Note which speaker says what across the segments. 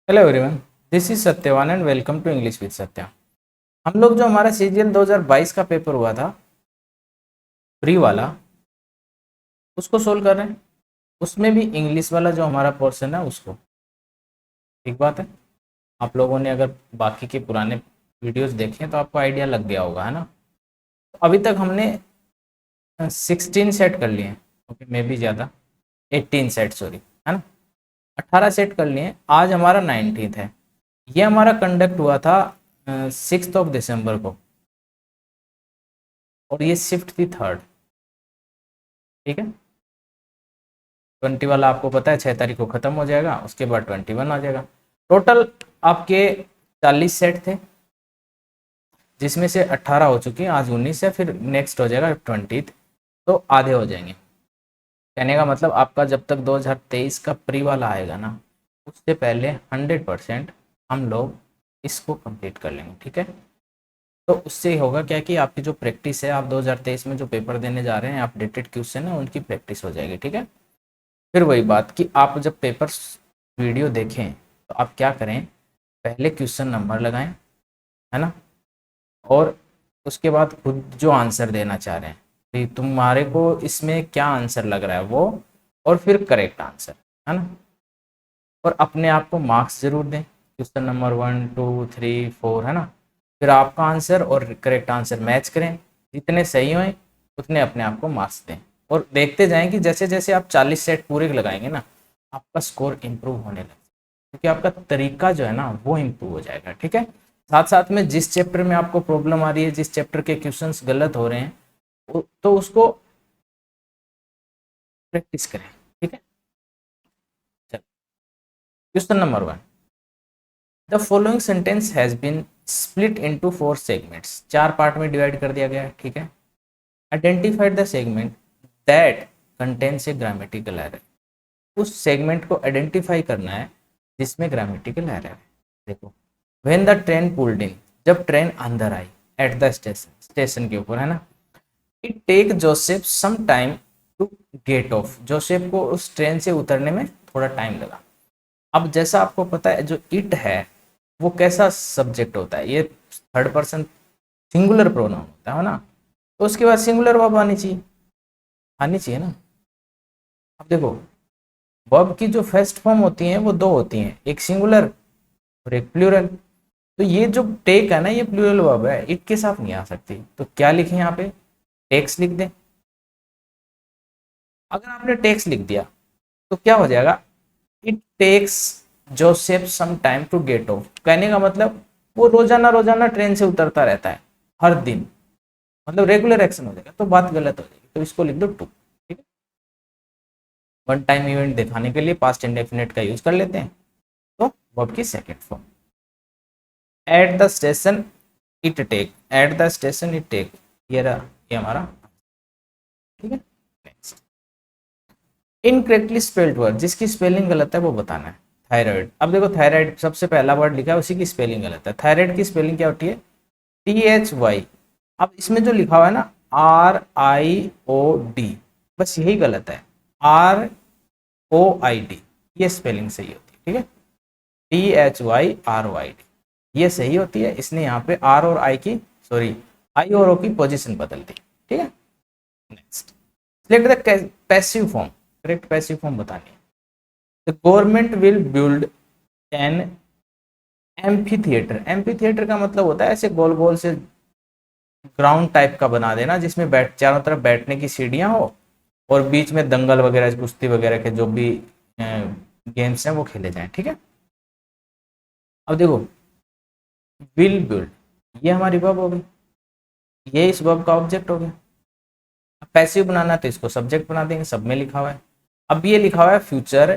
Speaker 1: Hello everyone, this is Satyavan and welcome to English with Satya. हम लोग जो हमारा सीजीएल 2022 का पेपर हुआ था प्री वाला, उसको सोल्व कर रहे हैं। उसमें भी इंग्लिश वाला जो हमारा पोर्शन है उसको, ठीक बात है। आप लोगों ने अगर बाकी के पुराने वीडियोस देखे तो आपको आइडिया लग गया होगा, है ना। तो अभी तक हमने 16 सेट कर लिए हैं। ओके, मे भी ज़्यादा, 18 सेट, सॉरी, है ना। 18 सेट कर लिए। आज हमारा 19th है। ये हमारा कंडक्ट हुआ था 6 दिसंबर को, और ये शिफ्ट थी थर्ड। ठीक है, 20 वाला आपको पता है 6 तारीख को ख़त्म हो जाएगा, उसके बाद 21 आ जाएगा। टोटल आपके 40 सेट थे, जिसमें से 18 हो चुके हैं, आज 19 है, फिर नेक्स्ट हो जाएगा 20। तो आधे हो जाएंगे। कहने का मतलब आपका जब तक 2023 का प्री वाला आएगा ना, उससे पहले 100% हम लोग इसको कंप्लीट कर लेंगे। ठीक है, तो उससे होगा क्या कि आपकी जो प्रैक्टिस है, आप 2023 में जो पेपर देने जा रहे हैं, अपडेटेड क्वेश्चन है, उनकी प्रैक्टिस हो जाएगी। ठीक है, फिर वही बात कि आप जब पेपर वीडियो देखें तो आप क्या करें, पहले क्वेश्चन नंबर लगाएं, है ना। और उसके बाद खुद जो आंसर देना चाह रहे हैं कि तुम्हारे को इसमें क्या आंसर लग रहा है वो, और फिर करेक्ट आंसर, है ना। और अपने आप को मार्क्स जरूर दें, क्वेश्चन नंबर 1 2 3 4, है ना। फिर आपका आंसर और करेक्ट आंसर मैच करें, जितने सही हों उतने अपने आप को मार्क्स दें। और देखते जाएं कि जैसे जैसे आप 40 सेट पूरे लगाएंगे ना, आपका स्कोर इम्प्रूव होने लगेगा, क्योंकि आपका तरीका जो है ना वो इम्प्रूव हो जाएगा। ठीक है, साथ साथ में जिस चैप्टर में आपको प्रॉब्लम आ रही है, जिस चैप्टर के क्वेश्चंस गलत हो रहे हैं, तो उसको प्रैक्टिस करें। ठीक है, चलो, question number 1। The following sentence has been split into 4 segments. 4 part में डिवाइड कर दिया गया है। ठीक है, identified the segment that contains a grammatical error. उस सेगमेंट को आइडेंटिफाई करना है जिसमें ग्रामेटिकल एरर है। देखो, when the train pulled in, जब ट्रेन अंदर आई, एट द स्टेशन, स्टेशन के ऊपर, है ना। It take Joseph some time to get of. Joseph को उस ट्रेन से उतरने में थोड़ा टाइम लगा। अब जैसा आपको पता है, जो इट है वो कैसा सब्जेक्ट होता है, ये थर्ड पर्सन सिंगुलर प्रोनाउन होता है ना। तो उसके बाद सिंगुलर वर्ब आनी चाहिए, आनी चाहिए ना। अब देखो, वर्ब की जो फर्स्ट फॉर्म होती है वो दो होती हैं, एक सिंगुलर और एक प्लूरल। तो ये जो टेक है ना, ये प्लूरल वर्ब है, इट के साथ नहीं आ सकती। तो क्या लिखें यहाँ पे, टेक्स लिख दें। अगर आपने टेक्स लिख दिया तो क्या हो जाएगा, it takes Joseph some time to get off. कहने का मतलब वो रोजाना रोजाना ट्रेन से उतरता रहता है, हर दिन, मतलब रेगुलर एक्शन हो जाएगा, तो बात गलत हो जाएगी। तो इसको लिख दो टू। ठीक है, वन टाइम इवेंट दिखाने के लिए पास्ट इंडेफिनिट का यूज कर लेते हैं। तो वर्ब की second form, at the station it take, at the station it take, ये रहा, ये हमारा। ठीक है, नेक्स्ट, इनकरेक्टली स्पेल्ड वर्ड, जिसकी स्पेलिंग गलत है वो बताना है। थायराइड। अब देखो, थायराइड सबसे पहला वर्ड लिखा है, उसी की स्पेलिंग गलत है। थायराइड की स्पेलिंग क्या होती है, THY। अब इसमें जो लिखा हुआ है ना, RIOD, बस यही गलत है। ROID, ये स्पेलिंग सही होती है। ठीक है, THYROID ये सही होती है। इसने यहाँ पे आर और आई की, सॉरी, आई और ओ की पोजीशन बदल दी। ठीक है, next, select the passive form. Correct passive form बतानी है। The government will build an amphi theatre. Amphi theatre का मतलब होता है ऐसे गोल गोल से ग्राउंड टाइप का बना देना, जिसमें बैठ, चारों तरफ बैठने की सीढ़ियां हो, और बीच में दंगल वगैरह, कुश्ती वगैरह के जो भी गेम्स हैं वो खेले जाएं। ठीक है, अब देखो, विल बिल्ड, ये हमारी वर्ब हो गई, ये इस वर्ब का ऑब्जेक्ट हो गया। पैसिव बनाना तो इसको सब्जेक्ट बना देंगे, सब में लिखा हुआ है। अब ये लिखा हुआ है फ्यूचर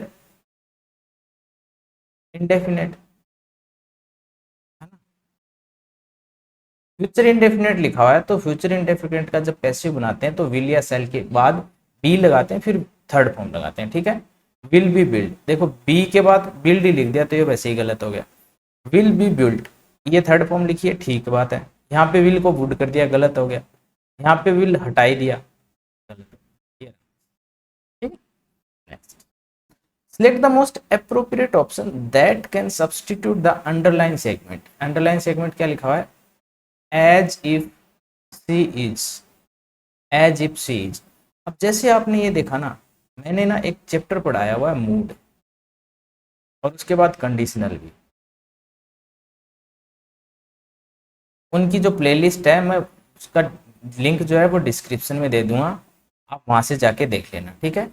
Speaker 1: इंडेफिनेट, है ना। फ्यूचर इंडेफिनेट लिखा हुआ है, तो फ्यूचर इंडेफिनेट का जब पैसिव बनाते हैं तो विल या सेल के बाद बी लगाते हैं, फिर थर्ड फॉर्म लगाते हैं। ठीक है, विल बी बिल्ड, देखो बी के बाद बिल्ड ही लिख दिया तो ये वैसे ही गलत हो गया। विल बी बिल्ड, ये थर्ड फॉर्म लिखिए, ठीक बात है। यहाँ पे विल को वुड कर दिया, गलत हो गया। यहाँ पे विल हटाई दिया, गलत हो गया। ठीक है, next, Select the most appropriate option that can substitute the underline segment. Underline segment क्या लिखा हुआ है? As if she is, as if she is. अब जैसे आपने ये देखा ना, मैंने ना एक चैप्टर पढ़ाया हुआ है मूड, और उसके बाद कंडीशनल भी। उनकी जो प्लेलिस्ट है मैं उसका लिंक जो है वो डिस्क्रिप्शन में दे दूंगा, आप वहां से जाके देख लेना, ठीक है।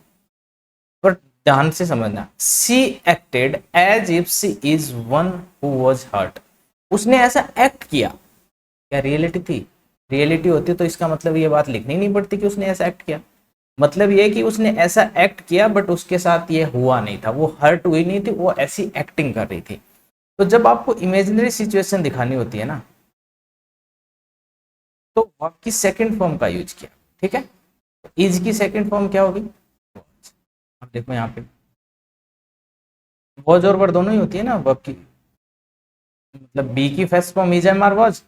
Speaker 1: पर ध्यान से समझना, she acted as if she is one who was hurt. उसने ऐसा एक्ट किया, क्या रियलिटी थी? रियलिटी होती तो इसका मतलब ये बात लिखनी नहीं पड़ती कि उसने ऐसा एक्ट किया। मतलब ये कि उसने ऐसा एक्ट किया बट उसके साथ ये हुआ नहीं था, वो हर्ट हुई नहीं थी, वो ऐसी एक्टिंग कर रही थी। तो जब आपको इमेजिनरी सिचुएशन दिखानी होती है ना, तो वर्ब की सेकंड फॉर्म का यूज किया, ठीक है। इज की सेकंड फॉर्म क्या होगी? अब देखो यहाँ पे वॉज और वर दोनों ही होती है ना वर्ब की। मतलब बी की first form is am are was,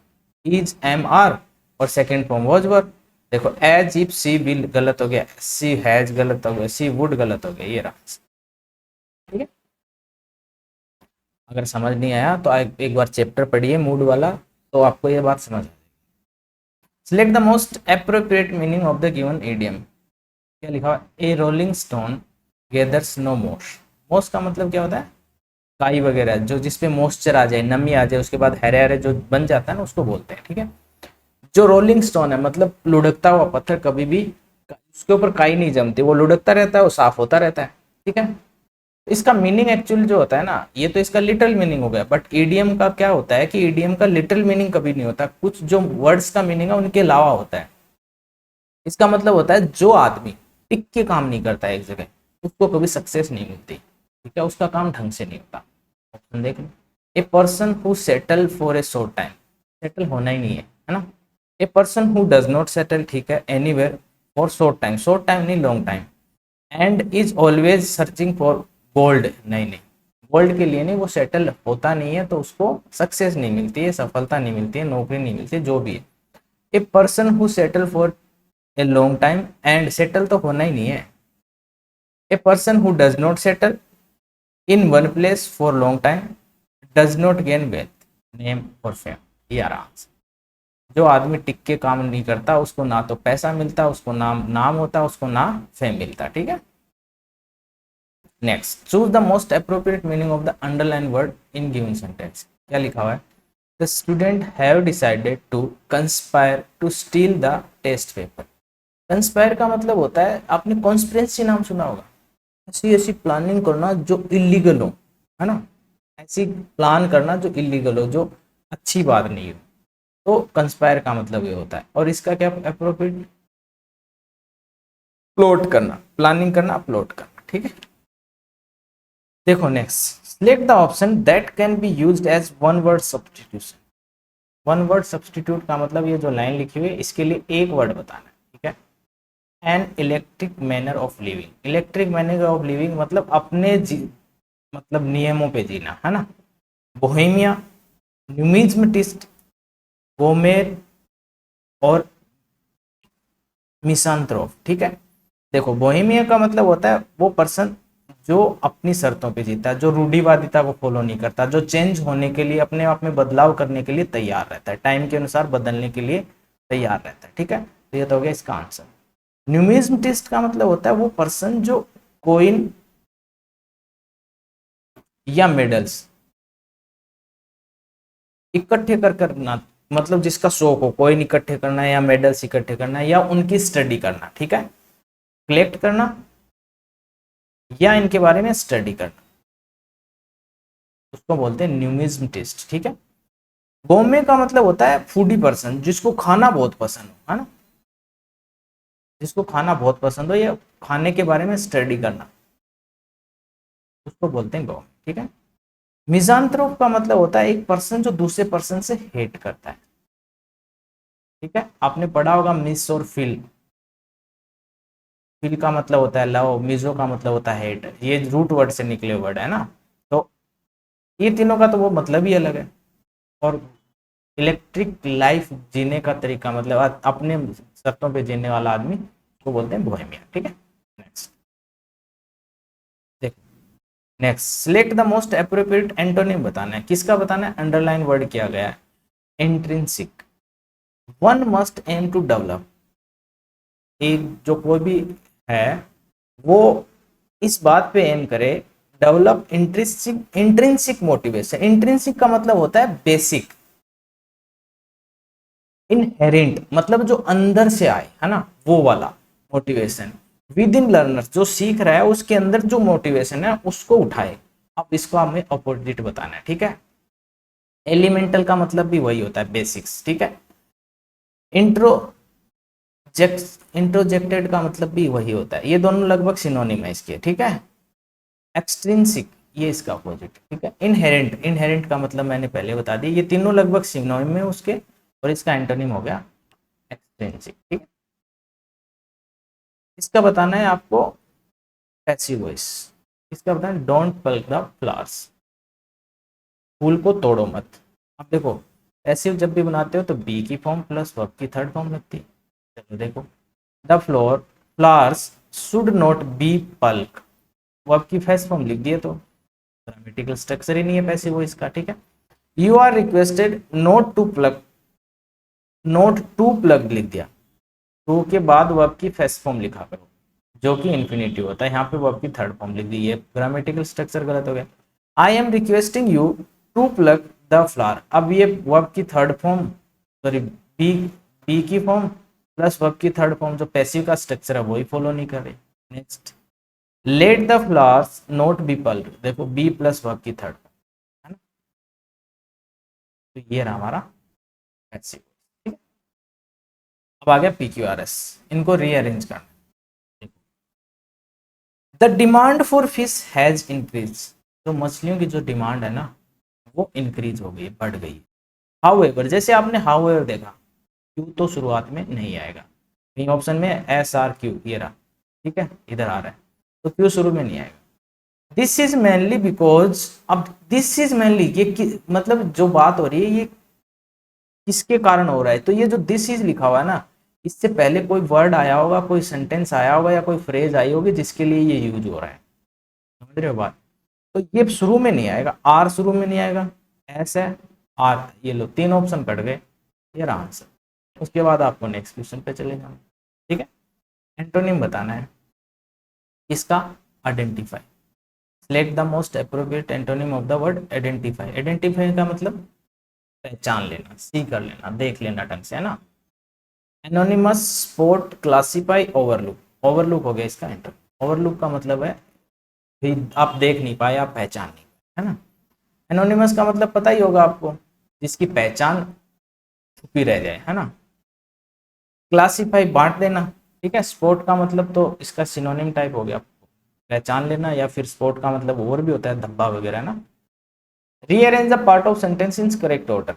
Speaker 1: is am are, और सेकंड फॉर्म वॉज वर। देखो एज इफ सी विल गलत हो गया, सी हैज गलत हो गया, सी वुड गलत हो गया, ये रहा, ठीक है। अगर समझ नहीं आया तो एक बार चैप्टर पढ़िए मूड वाला, तो आपको ये बात समझ। Select the most appropriate meaning of the given idiom. क्या लिखा हुआ? ए रोलिंग स्टोन गेदर्स नो मोश। मोश का मतलब क्या होता है? काई वगैरह, जो जिसपे मॉइस्चर आ जाए, नमी आ जाए, उसके बाद हरे हरे जो बन जाता है ना, उसको बोलते हैं, ठीक है। जो रोलिंग स्टोन है मतलब लुढ़कता हुआ पत्थर, कभी भी उसके ऊपर काई नहीं जमती, वो लुढ़कता रहता है, वो साफ होता रहता है, ठीक है। इसका मीनिंग एक्चुअली जो होता है ना, ये तो इसका लिटरल मीनिंग हो गया, बट ईडीएम का क्या होता है कि ईडीएम का लिटरल मीनिंग कभी नहीं होता, कुछ जो वर्ड्स का मीनिंग है उनके अलावा होता है। इसका मतलब होता है जो आदमी टिक के काम नहीं करता है एक जगह, उसको कभी सक्सेस नहीं मिलती, ठीक है, उसका काम ढंग से नहीं होता। ऑप्शन देख लो। A person who settle for a short time, settle होना ही नहीं है ना। A person who does not settle, ठीक है, एनीवेयर फॉर शॉर्ट टाइम नहीं long time, and is always searching for gold, नहीं नहीं, गोल्ड के लिए नहीं, वो सेटल होता नहीं है तो उसको सक्सेस नहीं मिलती है, सफलता नहीं मिलती है, नौकरी नहीं मिलती है, जो भी है। ए person who settle for a long time, and settle तो होना ही नहीं है। ए person who does not settle in one place for long time does not gain wealth, name और फेम, ये आराम से। जो आदमी टिक के काम नहीं करता उसको ना तो पैसा मिलता, उसको नाम नाम होता, उसको ना फेम मिलता, ठीक है। Next, choose the most appropriate meaning of the underline word in given sentence. क्या लिखा हुआ है? The student have decided to conspire to steal the test paper. Conspire का मतलब होता है, आपने कॉन्स्पिरेंसी नाम सुना होगा, ऐसी ऐसी प्लानिंग करना जो इलीगल हो, है ना, ऐसी प्लान करना जो इलीगल हो, जो अच्छी बात नहीं हो, तो कंस्पायर का मतलब ये होता है। और इसका क्या अप्रोप्रिएट? प्लॉट करना, प्लानिंग करना, प्लॉट करना, ठीक है। देखो next, select the option that can be used as one word substitution. One word substitute का मतलब ये जो लाइन लिखी हुई है इसके लिए एक वर्ड बताना है, ठीक है। An electric manner of living, electric manner of living मतलब अपने मतलब नियमों पे जीना, है ना। बोहेमिया, न्यूमिज्मेटिस्ट, गोमेर और मिसांथ्रोप, ठीक है। देखो बोहेमिया का मतलब होता है वो पर्सन जो अपनी शर्तों पे जीता है, जो रूढ़िवादिता को फॉलो नहीं करता, जो चेंज होने के लिए, अपने आप में बदलाव करने के लिए तैयार रहता है, टाइम के अनुसार बदलने के लिए तैयार रहता है, ठीक है। तो ये तो हो गया इसका आंसर। न्यूमिज्मेटिस्ट का मतलब होता है वो पर्सन जो कोइन या मेडल्स इकट्ठे कर करना, मतलब जिसका शौक हो, कोइन इकट्ठे करना है या मेडल्स इकट्ठे करना है या उनकी स्टडी करना, ठीक है, कलेक्ट करना या इनके बारे में स्टडी करना, उसको बोलते हैं न्यूमिज्मेटिस्ट, ठीक है। गोमे का मतलब होता है फूडी पर्सन, जिसको खाना बहुत पसंद हो, है ना, जिसको खाना बहुत पसंद हो या खाने के बारे में स्टडी करना, उसको बोलते हैं गोमे, ठीक है। मिजांथ्रोप का मतलब होता है एक पर्सन जो दूसरे पर्सन से हेट करता है, ठीक है। आपने पढ़ा होगा मिस और फिल, फिल का मतलब होता है लव, मिजो का मतलब होता है हेट, ये रूट वर्ड से निकले वर्ड है ना। तो ये तीनों का तो वो मतलब ही अलग है। और इलेक्ट्रिक लाइफ जीने का तरीका मतलब अपने शर्तों पे जीने वाला आदमी को बोलते हैं बोहेमिया, ठीक है। नेक्स्ट देखो, next, select the most appropriate antonym बताना है। किसका बताना है? अंडरलाइन वर्ड किया गया है, intrinsic. One must aim to develop, एक जो कोई भी है वो इस बात पे एम करे, develop intrinsic, intrinsic motivation. Intrinsic का मतलब होता है बेसिक, इनहेरेंट मतलब जो अंदर से आए, है ना, वो वाला मोटिवेशन। विद इन लर्नर, जो सीख रहा है उसके अंदर जो मोटिवेशन है उसको उठाए। अब इसको हमें अपोजिट बताना है, ठीक है। एलिमेंटल का मतलब भी वही होता है, बेसिक्स, ठीक है। इंट्रोजेक्टेड का मतलब भी वही होता है, ये दोनों लगभग सिनोनिम है इसके, ठीक है। एक्सट्रिंसिक, ये इसका अपोजिट, ठीक है। इनहेरेंट, इनहेरेंट का मतलब मैंने पहले बता दिया, ये तीनों लगभग सिनोनिम है उसके, और इसका एंटोनिम हो गया एक्सट्रिंसिक, ठीक है। इसका बताना है आपको पैसिव वॉइस। इसका बताना है डोंट पल्क द फ्लावर्स, फूल को तोड़ो मत। अब देखो, पैसिव जब भी बनाते हो तो बी की फॉर्म प्लस वर्ब की थर्ड फॉर्म लगती है। चलो देखो, the flowers should not be pluck, verb की फर्स्ट फॉर्म लिख दिए तो ग्रामेटिकल स्ट्रक्चर ही नहीं है पैसिव वॉइस का, ठीक है। You are requested not to plug, not to plug लिख दिया, टू के बाद वर्ब की फर्स्ट फॉर्म लिखा करो जो कि इन्फिनिटिव होता है, यहाँ पे वर्ब की थर्ड फॉर्म लिख दी, ये ग्रामेटिकल स्ट्रक्चर गलत हो गया। I am requesting you to plug the flower, अब ये वर्ब की third form, sorry be, be की फॉर्म प्लस वर्ब की थर्ड फॉर्म, जो पैसिव का स्ट्रक्चर है वही फॉलो नहीं कर रही। Next, let the flowers not be pulled, देखो बी प्लस वर्ब की थर्ड फॉर्म, है ना, तो ये रहा हमारा पैसिव। अब आ गया पी क्यू आर एस, इनको रीअरेंज करना। The demand for fish has increase, तो मछलियों की जो डिमांड है ना वो इंक्रीज हो गई, बढ़ गई। हाउएवर, जैसे आपने हाउएवर देखा, क्यू तो शुरुआत में नहीं आएगा, कहीं ऑप्शन में एस आर क्यू ये रहा, ठीक है, इधर आ रहा है, तो क्यू शुरू में नहीं आएगा। दिस इज मेनली बिकॉज, अब दिस इज मेनली ये मतलब जो बात हो रही है ये किसके कारण हो रहा है, तो ये जो दिस इज लिखा हुआ है ना, इससे पहले कोई वर्ड आया होगा, कोई सेंटेंस आया होगा या कोई फ्रेज आई होगी जिसके लिए ये यूज हो रहा है, समझ रहे हो बात। तो ये शुरू में नहीं आएगा, आर शुरू में नहीं आएगा, एस है, आर, ये लो तीन ऑप्शन कट गए, ये रहा आंसर। उसके बाद आपको नेक्स्ट क्वेश्चन पे चले जाना, ठीक है। एंटोनिम बताना है इसका, identify. Select the most appropriate antonym of the word identify. Identify का मतलब पहचान लेना, सी कर लेना, देख लेना ढंग से, है ना। Anonymous, spot, classify, overlook, overlook हो गया इसका एंटोनिम। ओवरलुक का मतलब है भी आप देख नहीं पाए, आप पहचान नहीं पाए, है ना। एनोनिमस का मतलब पता ही होगा आपको, जिसकी पहचान छुपी रह जाए, है ना। क्लासीफाई, बांट देना, ठीक है। स्पॉट का मतलब तो इसका सिनोनिम टाइप हो गया, पहचान लेना, या फिर स्पॉट का मतलब और भी होता है, धब्बा वगैरह, है ना। Rearrange the part of sentence in correct order.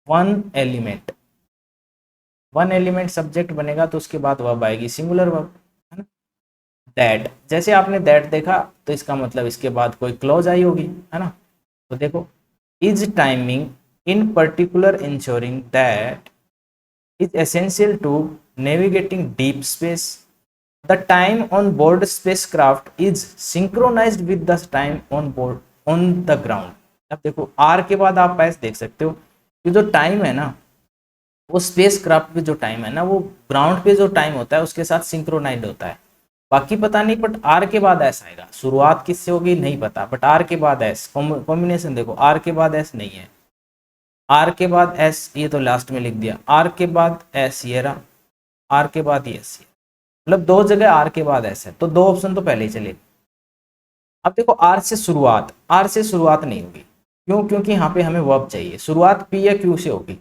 Speaker 1: One element, one element subject बनेगा तो उसके बाद वर्ब आएगी, सिंगुलर वर्ब, है ना। दैट, जैसे आपने दैट देखा तो इसका मतलब इसके बाद कोई क्लॉज आई होगी, है ना। तो देखो, is timing in particular ensuring that is essential to navigating deep space, the time on board spacecraft is synchronised with the time on board on the ground. अब देखो, आर के बाद आप ऐसे देख सकते हो कि जो टाइम है ना वो स्पेस क्राफ्ट पे जो टाइम है ना वो ग्राउंड पे जो टाइम होता है उसके साथ सिंक्रोनाइज होता है। बाकी पता नहीं, बट आर के बाद एस आएगा, शुरुआत किससे होगी नहीं पता, बट आर के बाद एस, कॉम्बिनेशन देखो, आर के बाद एस नहीं है, आर के बाद एस ये तो लास्ट में लिख दिया, आर के बाद एस ये रहा, आर के बाद एस, मतलब दो जगह आर के बाद एस है, तो दो ऑप्शन तो पहले ही चले। अब देखो, आर से शुरुआत, आर से शुरुआत नहीं होगी, क्यों? क्योंकि यहाँ पे हमें वर्ब चाहिए, शुरुआत पी या क्यू से होगी,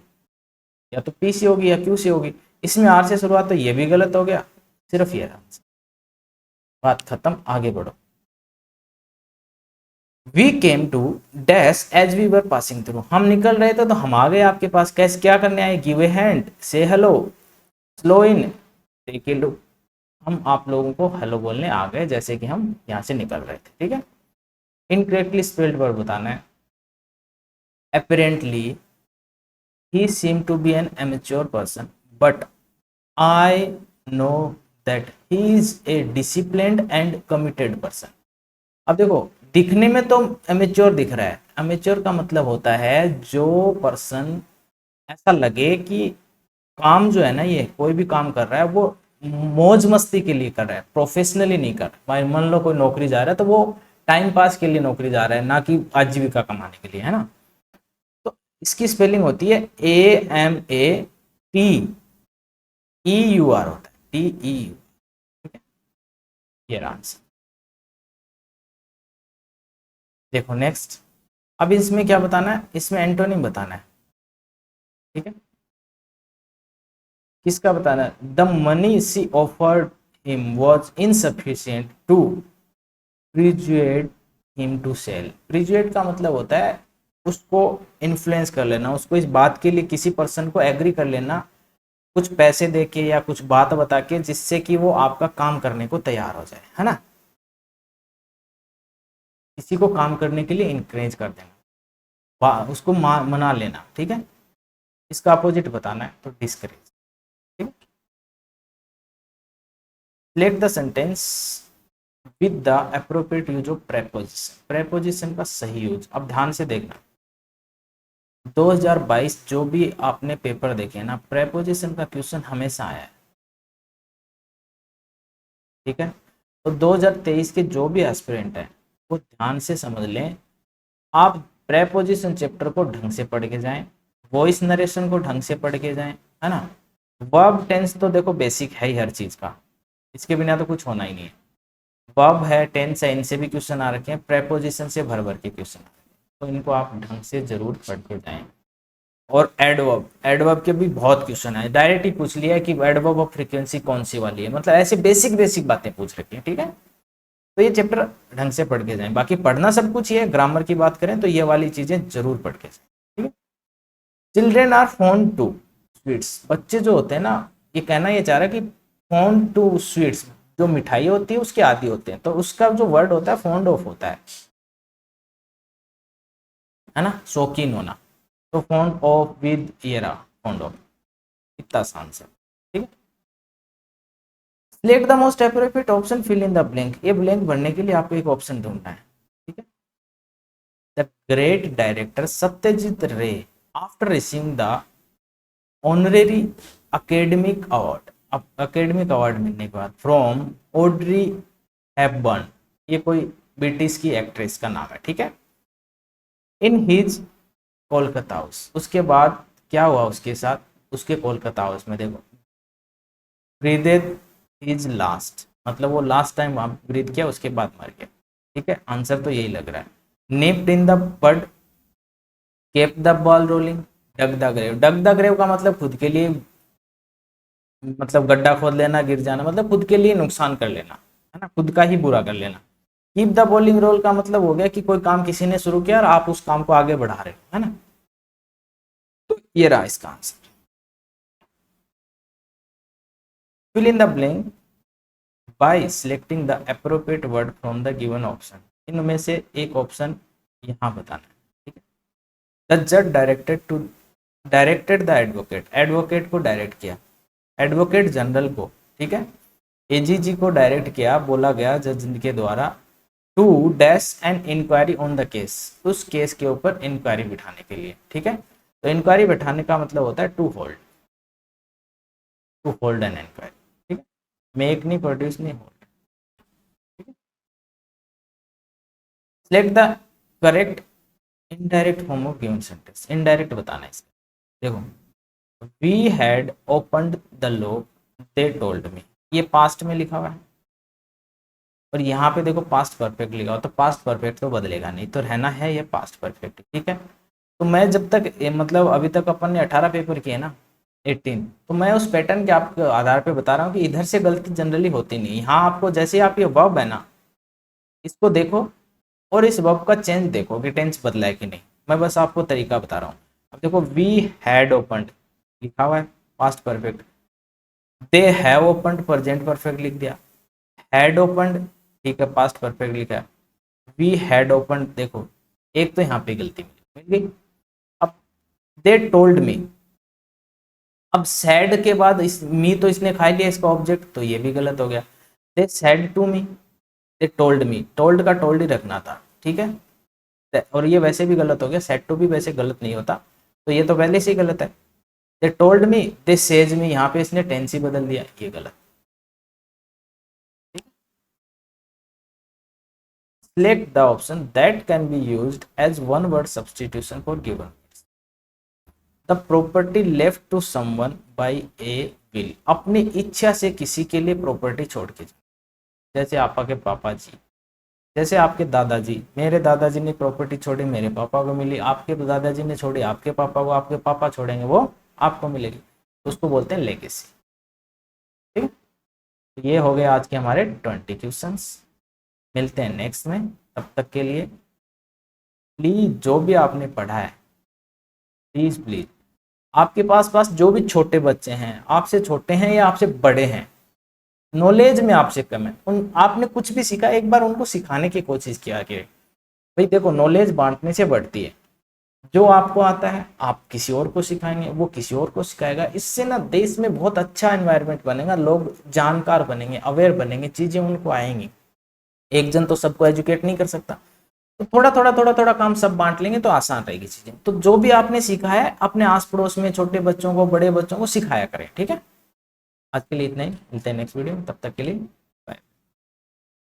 Speaker 1: या तो पी से होगी या क्यू से होगी, इसमें आर से शुरुआत, तो ये भी गलत हो गया, सिर्फ ये रहा, बात खत्म, आगे बढ़ो। We came to dash as we were passing through, हम निकल रहे थे तो हम आ गए आपके पास, कैसे क्या करने आए, give a hand, say hello, slow in, take a look, हम आप लोगों को हेलो बोलने आ गए जैसे कि हम यहाँ से निकल रहे थे, ठीक है। इनकरेक्टली स्पेल्ड वर्ब बताना है। apparently he seemed to be an amateur person but I know that he is a disciplined and committed person। अब देखो, दिखने में तो अमेच्योर दिख रहा है। अमेच्योर का मतलब होता है जो पर्सन ऐसा लगे कि काम जो है ना, ये कोई भी काम कर रहा है वो मौज मस्ती के लिए कर रहा है, प्रोफेशनली नहीं कर रहा। भाई मान लो कोई नौकरी जा रहा है तो वो टाइम पास के लिए नौकरी जा रहा है, ना कि आजीविका कमाने के लिए, है ना। तो इसकी स्पेलिंग होती है AMATEUR होता है, TEU। ठीक है, ये आंसर। देखो नेक्स्ट, अब इसमें क्या बताना है, इसमें एंटोनिम बताना है। ठीक है, किसका बताना है? The money she offered him was insufficient to persuade him to sell. Persuade का मतलब होता है उसको इन्फ्लुएंस कर लेना, उसको इस बात के लिए किसी पर्सन को एग्री कर लेना, कुछ पैसे दे के या कुछ बात बता के, जिससे कि वो आपका काम करने को तैयार हो जाए, है ना। किसी को काम करने के लिए इंकरेज कर देना, उसको मना लेना। ठीक है, इसका अपोजिट बताना है तो डिस्करेज। ठीक है, select the sentence with the appropriate use of preposition. Preposition का सही यूज, अब ध्यान से देखना। 2022 जो भी आपने पेपर देखे ना, प्रेपोजिशन का क्वेश्चन हमेशा आया है। ठीक है, तो 2023 के जो भी एस्पिरेंट हैं वो ध्यान से समझ लें। आप प्रेपोजिशन चैप्टर को ढंग से पढ़ के जाएं, वॉइस नरेशन को ढंग से पढ़ के जाएं, है ना। वर्ब टेंस तो देखो बेसिक है ही हर चीज का, इसके बिना तो कुछ होना ही नहीं है। वर्ब है, टेंस है, इनसे भी क्वेश्चन आ रखे हैं, प्रेपोजिशन से भर भर के क्वेश्चन आ रखे हैं, तो इनको आप ढंग से जरूर पढ़ के जाएं। और एडवर्ब, एडवर्ब के भी बहुत क्वेश्चन है, डायरेक्ट ही पूछ लिया है कि एडवर्ब ऑफ फ्रीक्वेंसी कौन सी वाली है, मतलब ऐसे बेसिक बेसिक बातें पूछ रखी है। ठीक है, तो ये चैप्टर ढंग से पढ़ के जाएं। बाकी पढ़ना सब कुछ ही है, ग्रामर की बात करें तो ये वाली चीजें जरूर पढ़ के जाएं। ठीक है, children are fond to sweets. बच्चे जो होते हैं ना, ये कहना ये चाह रहा है कि फोन टू स्वीट्स, जो मिठाई होती है उसके आदि होते हैं, तो उसका जो वर्ड होता है फोन्ड ऑफ होता है ना, शौकीन होना। तो fond of with era, fond of, इतना आसान से। ठीक है, select the most appropriate option, fill in the blank. ये ब्लैंक भरने के लिए आपको एक ऑप्शन ढूंढना है। ठीक है, द ग्रेट डायरेक्टर सत्यजीत रे after receiving the honorary academic award. अब अकेडमिक अवार्ड मिलने के बाद फ्रॉम ऑड्री हेपबर्न, ये कोई ब्रिटिश की एक्ट्रेस का नाम है। ठीक है, इन हिज कोलकाता हाउस, उसके बाद क्या हुआ उसके साथ, उसके कोलकाता हाउस में देखो, ब्रीदेड इज लास्ट, मतलब वो लास्ट टाइम वहां ब्रीथ किया उसके बाद मर गया। ठीक है, आंसर तो यही लग रहा है। Nipped in the bud, kept the ball rolling, dug the grave. Dug the grave का मतलब खुद के लिए, मतलब गड्ढा खोद लेना, गिर जाना, मतलब खुद के लिए नुकसान कर लेना, है ना, खुद का ही बुरा कर लेना। कीप द बॉलिंग रोल का मतलब हो गया कि कोई काम किसी ने शुरू किया और आप उस काम को आगे बढ़ा रहे हो, है ना। तो ये रहा इसका answer. Fill in the blank by selecting the appropriate word from the given option. इनमें से एक ऑप्शन यहाँ बताना है। ठीक है, द जज डायरेक्टेड द एडवोकेट, एडवोकेट को डायरेक्ट किया, एडवोकेट जनरल को। ठीक है, एजीजी को डायरेक्ट किया, बोला गया जज के द्वारा, to dash an inquiry on the case, उस केस के ऊपर इंक्वायरी बिठाने के लिए। ठीक है, तो इंक्वायरी बिठाने का मतलब होता है to hold, to hold an inquiry. ठीक है, मेक नहीं, प्रोड्यूस नहीं, hold. Select the correct indirect form of given sentence. Indirect बताना है इसका। देखो, we had opened the lock, they told me, ये पास्ट में लिखा हुआ है, और यहाँ पे देखो पास्ट परफेक्ट लिखा हुआ, तो पास्ट परफेक्ट तो बदलेगा नहीं, तो रहना है ये पास्ट परफेक्ट। ठीक है, तो मैं जब तक मतलब अभी तक अपन ने 18 पेपर किए ना, 18, तो मैं उस पैटर्न के आपके आधार पे बता रहा हूँ कि इधर से गलती जनरली होती नहीं। यहाँ आपको जैसे आप ये वर्ब है ना, इसको देखो और इस वर्ब का चेंज देखो कि टेंस बदला है कि नहीं। मैं बस आपको तरीका बता रहा हूँ। अब देखो, वी हैड ओपनड लिखा हुआ है, past perfect. They have opened, present perfect लिख दिया। हैड ओपनड, ठीक है, पास्ट परफेक्ट लिखा है। वी हैड ओपनड, देखो एक तो यहाँ पे गलती मिल गई। अब दे टोल्ड मी, अब सैड के बाद इस मी तो इसने खा लिया इसका ऑब्जेक्ट, तो ये भी गलत हो गया। They said to me, they told me, told का टोल्ड ही रखना था। ठीक है, और ये वैसे भी गलत हो गया, सेट टू भी वैसे गलत नहीं होता, तो ये तो पहले से ही गलत है। दे टोल्ड मी, दे सेज मी, यहाँ पे इसने टेंस ही बदल दिया, ये गलत। Select the option that can be used as one word substitution for given words. The property left to someone by a will. अपनी इच्छा से किसी के लिए प्रॉपर्टी छोड़ के, जैसे आपा के पापा जी, जैसे आपके दादाजी, मेरे दादाजी ने प्रॉपर्टी छोड़ी, मेरे पापा को मिली, आपके दादाजी ने छोड़ी, आपके पापा को, आपके पापा छोड़ेंगे वो आपको मिलेगी, उसको बोलते हैं लेगेसी। ठीक, तो ये हो गए आज के हमारे 20 क्वेश्चंस। मिलते हैं नेक्स्ट में, तब तक के लिए प्लीज जो भी आपने पढ़ा है, प्लीज प्लीज आपके पास जो भी छोटे बच्चे हैं, आपसे छोटे हैं या आपसे बड़े हैं, नॉलेज में आपसे कम है, उन आपने कुछ भी सीखा, एक बार उनको सिखाने की कोशिश किया कि भाई देखो नॉलेज बांटने से बढ़ती है, जो आपको आता है आप किसी और को सिखाएंगे, वो किसी और को सिखाएगा, इससे ना देश में बहुत अच्छा एनवायरनमेंट बनेगा, लोग जानकार बनेंगे, अवेयर बनेंगे, चीजें उनको आएंगी। एक जन तो सबको एजुकेट नहीं कर सकता, तो थोड़ा थोड़ा काम सब बांट लेंगे तो आसान रहेगी चीजें। तो जो भी आपने सीखा है अपने आस पड़ोस में छोटे बच्चों को, बड़े बच्चों को सिखाया करें। ठीक है, आज के लिए इतना ही, मिलते हैं नेक्स्ट वीडियो में, तब तक के लिए